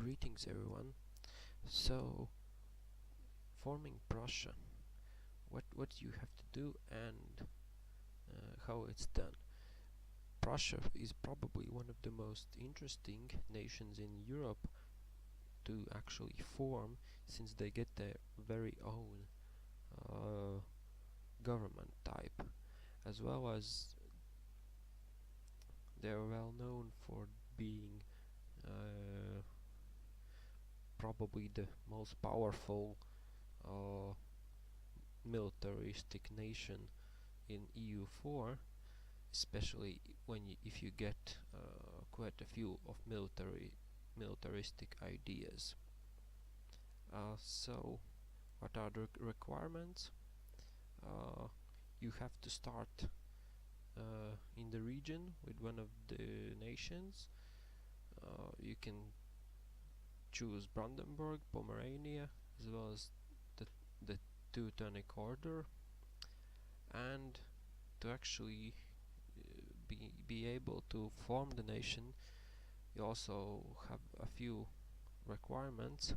Greetings everyone. So, forming Prussia, what you have to do and how it's done. Prussia is probably one of the most interesting nations in Europe to actually form, since they get their very own uh, government type, as well as they're well known for being uh, probably the most powerful uh, militaristic nation in EU4, especially if you get quite a few of militaristic ideas. So, what are the requirements? You have to start in the region with one of the nations. You can choose Brandenburg, Pomerania, as well as the Teutonic Order, and to actually be able to form the nation, you also have a few requirements.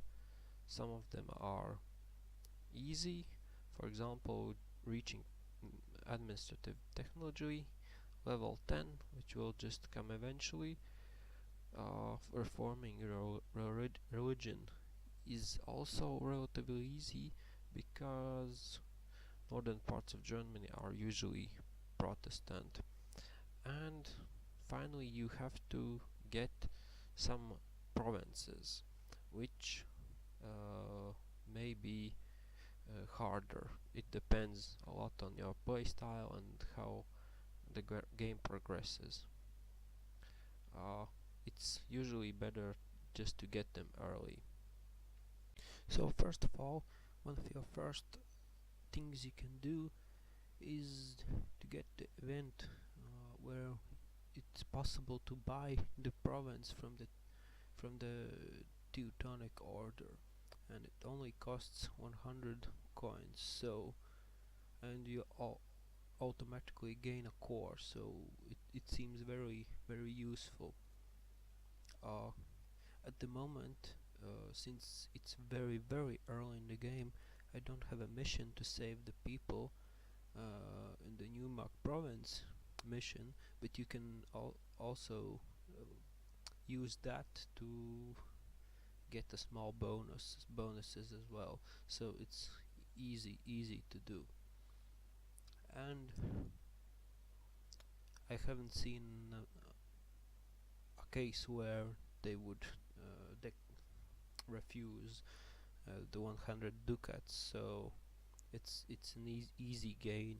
Some of them are easy, for example, reaching administrative technology level 10, which will just come eventually. Reforming religion is also relatively easy, because northern parts of Germany are usually Protestant. And finally, you have to get some provinces, which may be harder. It depends a lot on your playstyle and how the game progresses. It's usually better just to get them early. So first of all, one of your first things you can do is to get the event where it's possible to buy the province from the Teutonic Order, and it only costs 100 coins. So, and you automatically gain a core, so it seems very useful. At the moment, since it's very early in the game, I don't have a mission to save the people in the Neumark province mission, but you can also use that to get a small bonuses as well, so it's easy to do. And I haven't seen a case where they would refuse the 100 ducats, so it's an easy gain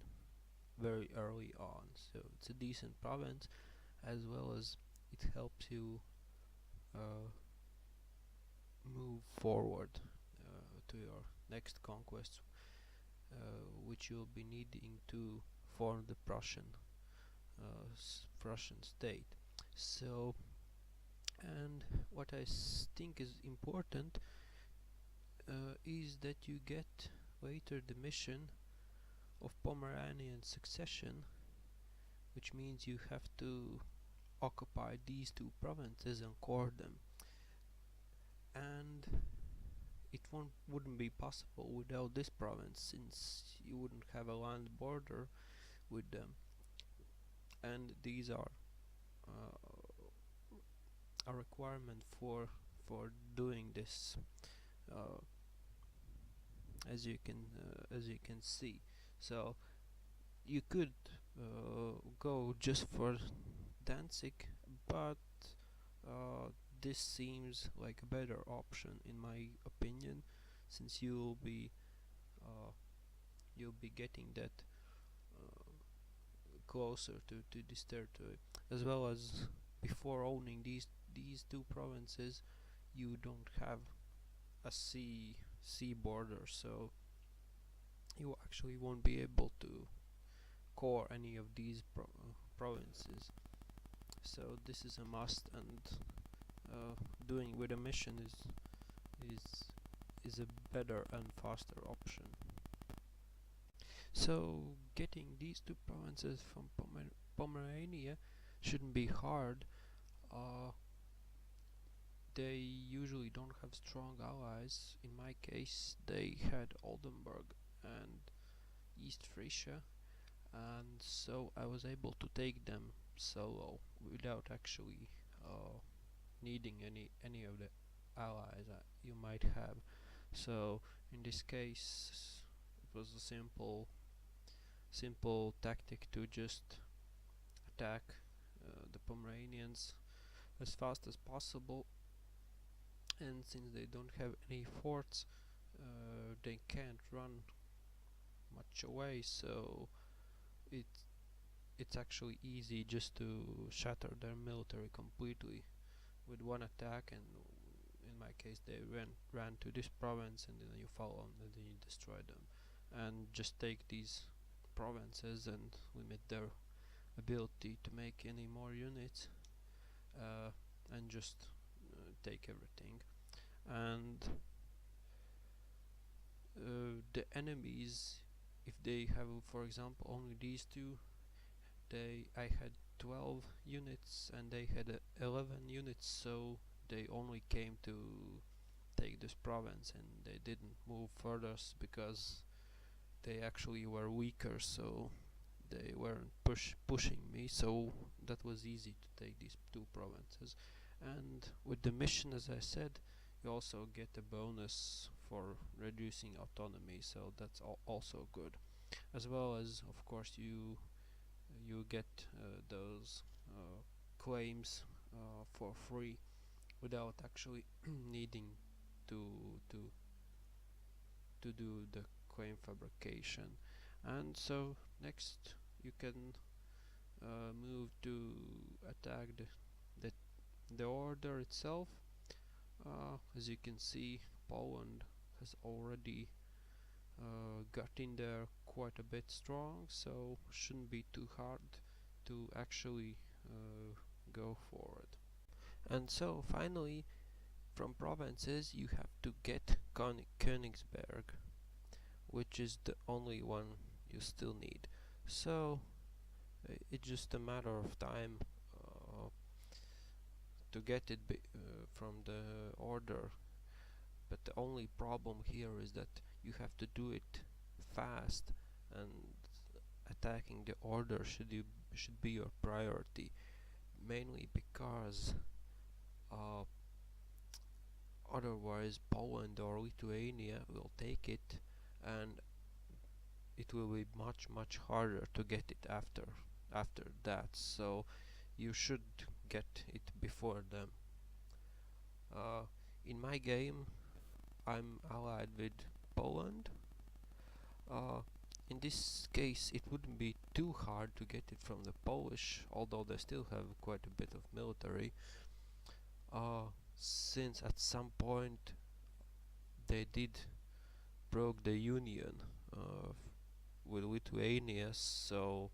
very early on. So it's a decent province, as well as it helps you move forward to your next conquest, which you'll be needing to form the Prussian state. So, and what I think is important is that you get later the mission of Pomeranian succession, which means you have to occupy these two provinces and core them, and it wouldn't be possible without this province, since you wouldn't have a land border with them, and these are a requirement for doing this, as you can see. So you could go just for Danzig, but this seems like a better option in my opinion, since you'll be getting that closer to this territory, as well as before owning these two provinces, you don't have a sea border, so you actually won't be able to core any of these provinces. So this is a must, and doing with a mission is a better and faster option. So getting these two provinces from Pomerania shouldn't be hard. they usually don't have strong allies. In my case, they had Oldenburg and East Frisia, and so I was able to take them solo without actually needing any of the allies you might have. So in this case, it was a simple tactic to just attack the Pomeranians as fast as possible, and since they don't have any forts, they can't run much away, so it it's actually easy just to shatter their military completely with one attack. And in my case, they ran to this province, and then you follow them, and then you destroy them, and just take these provinces and limit their ability to make any more units, uh, and just take everything. And the enemies, if they have, for example, only these two, I had 12 units and they had 11 units, so they only came to take this province, and they didn't move further because they actually were weaker, so they weren't pushing me, so that was easy to take these two provinces. And with the mission, as I said, you also get a bonus for reducing autonomy, so that's also good. As well as, of course, you get those claims for free without actually needing to to to do the claim fabrication. And so next you can move to attack the, the order itself. As you can see, Poland has already got in there quite a bit strong, so shouldn't be too hard to actually go forward. And so finally, from provinces you have to get Königsberg, which is the only one you still need. So it's just a matter of time to get it from the order. But the only problem here is that you have to do it fast, and attacking the order should be your priority, mainly because otherwise Poland or Lithuania will take it, and it will be much harder to get it after that. So you should get it before them. In my game, I'm allied with Poland. In this case, it wouldn't be too hard to get it from the Polish, although they still have quite a bit of military, since at some point they did broke the union with Lithuania, so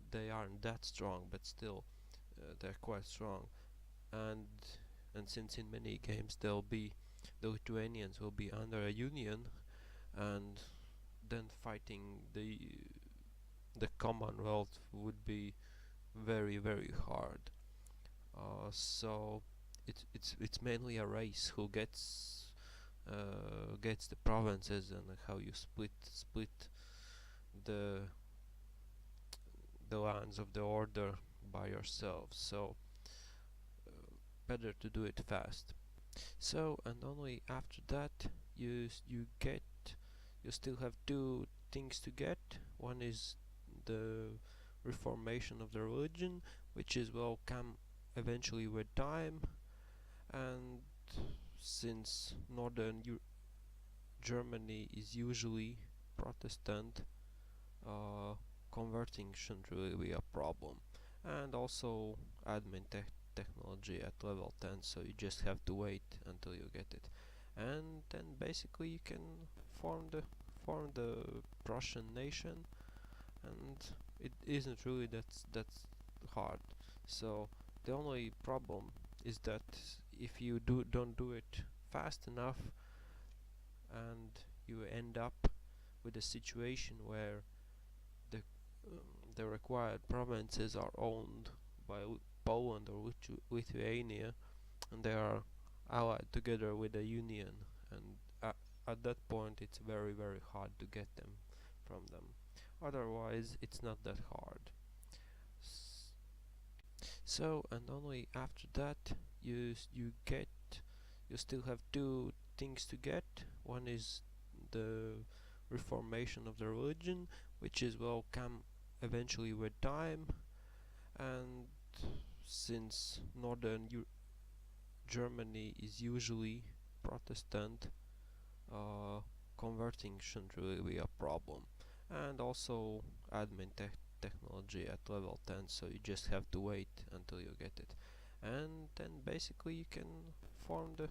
they aren't that strong, but still they're quite strong. And since in many games the Lithuanians will be under a union, and then fighting the Commonwealth would be very hard. So it's mainly a race who gets the provinces, and how you split the lands of the order by yourself. So better to do it fast. So, and only after that you still have two things to get. One is the reformation of the religion, which will come eventually with time, and since northern Germany is usually Protestant, converting shouldn't really be a problem. And also admin technology at level 10, so you just have to wait until you get it, and then basically you can form the Prussian nation, and it isn't really that's hard. So the only problem is that if you don't do it fast enough, and you end up with a situation where the required provinces are owned by Poland or Lithuania, and they are allied together with a union, and at that point it's very hard to get them from them. Otherwise it's not that hard. So, and only after that you still have two things to get. One is the reformation of the religion, which is will come eventually with time, and since northern Germany is usually Protestant, uh, converting shouldn't really be a problem. And also admin technology at level 10, so you just have to wait until you get it. And then basically you can form the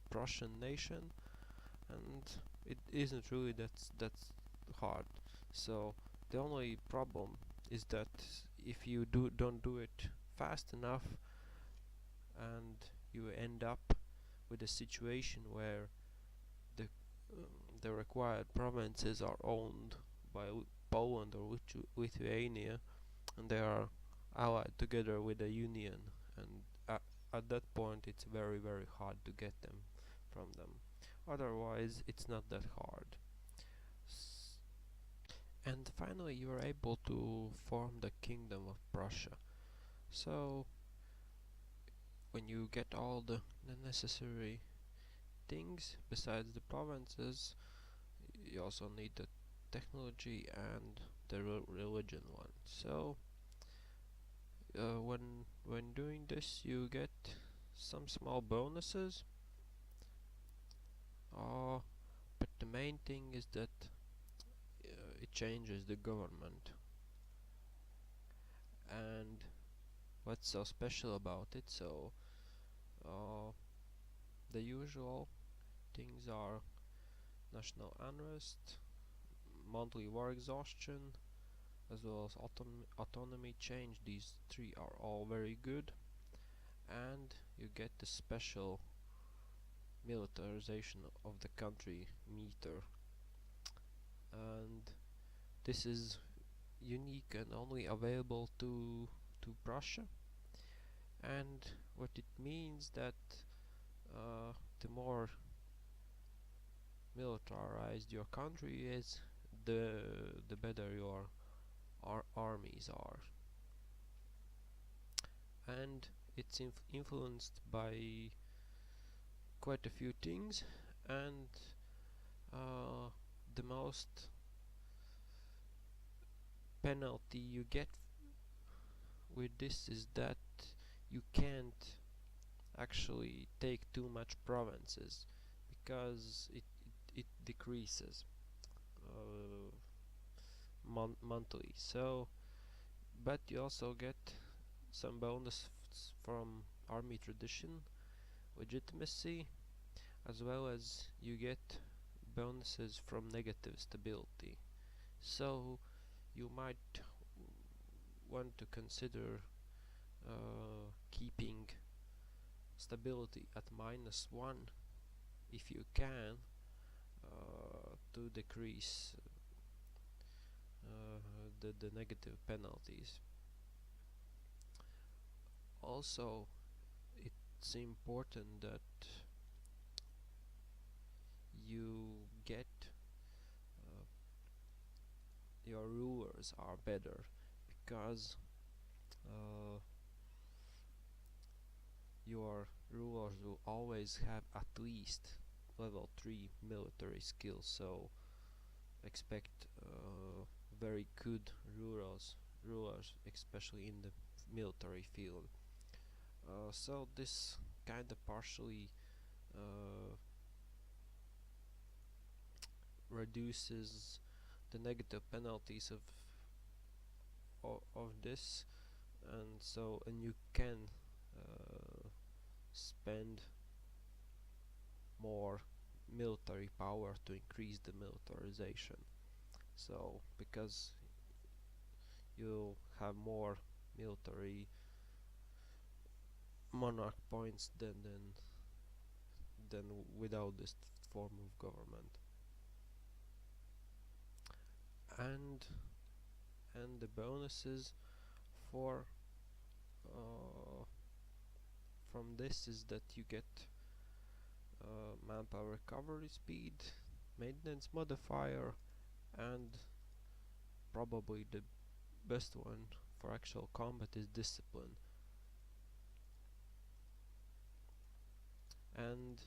Prussian nation, and it isn't really that's hard. So the only problem is that if you don't do it fast enough, and you end up with a situation where the the required provinces are owned by Poland or Lithuania, and they are allied together with a union, and at that point it's very hard to get them from them. Otherwise it's not that hard. And finally you are able to form the Kingdom of Prussia. So when you get all the necessary things besides the provinces, you also need the technology and the religion one. So when doing this you get some small bonuses, but the main thing is that it changes the government. And what's so special about it? So the usual things are national unrest, monthly war exhaustion, as well as autonomy change. These three are all very good, and you get the special militarization of the country meter, and this is unique and only available to Prussia. And what it means that the more militarized your country is, the better your armies are. And it's influenced by quite a few things, and the most penalty you get with this is that you can't actually take too much provinces, because it decreases monthly. So, but you also get some bonus from army tradition, legitimacy, as well as you get bonuses from negative stability. So you might want to consider keeping stability at -1 if you can, to decrease the negative penalties. Also, it's important that you get your rulers are better, because your rulers will always have at least level 3 military skills, so expect very good rulers, especially in the military field. So this kind of partially reduces the negative penalties of this, and you can spend more military power to increase the militarization. So because you'll have more military monarch points than without this form of government. And the bonuses for from this is that you get manpower recovery speed, maintenance modifier, and probably the best one for actual combat is discipline. And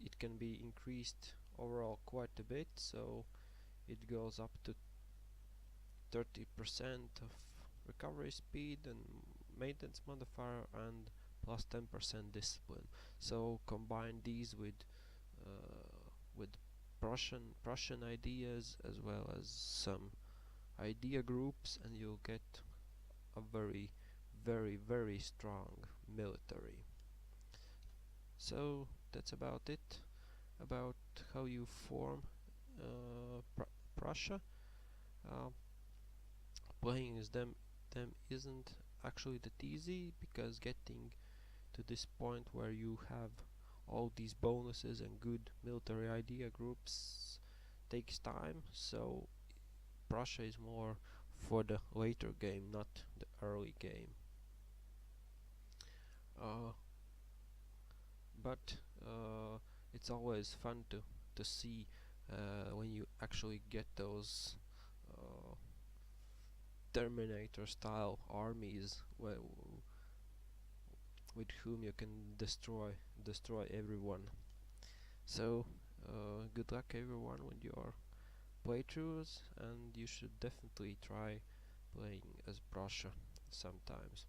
it can be increased overall quite a bit, so it goes up to 30% of recovery speed and maintenance modifier and plus 10% discipline. So combine these with Prussian ideas as well as some idea groups, and you'll get a very, very, very strong military. So that's about it about how you form Prussia. Uh, Playing as them isn't actually that easy, because getting to this point where you have all these bonuses and good military idea groups takes time. So Prussia is more for the later game, not the early game. Uh, but it's always fun to see when you actually get those Terminator style armies with whom you can destroy everyone. So good luck everyone with your playthroughs, and you should definitely try playing as Prussia sometimes.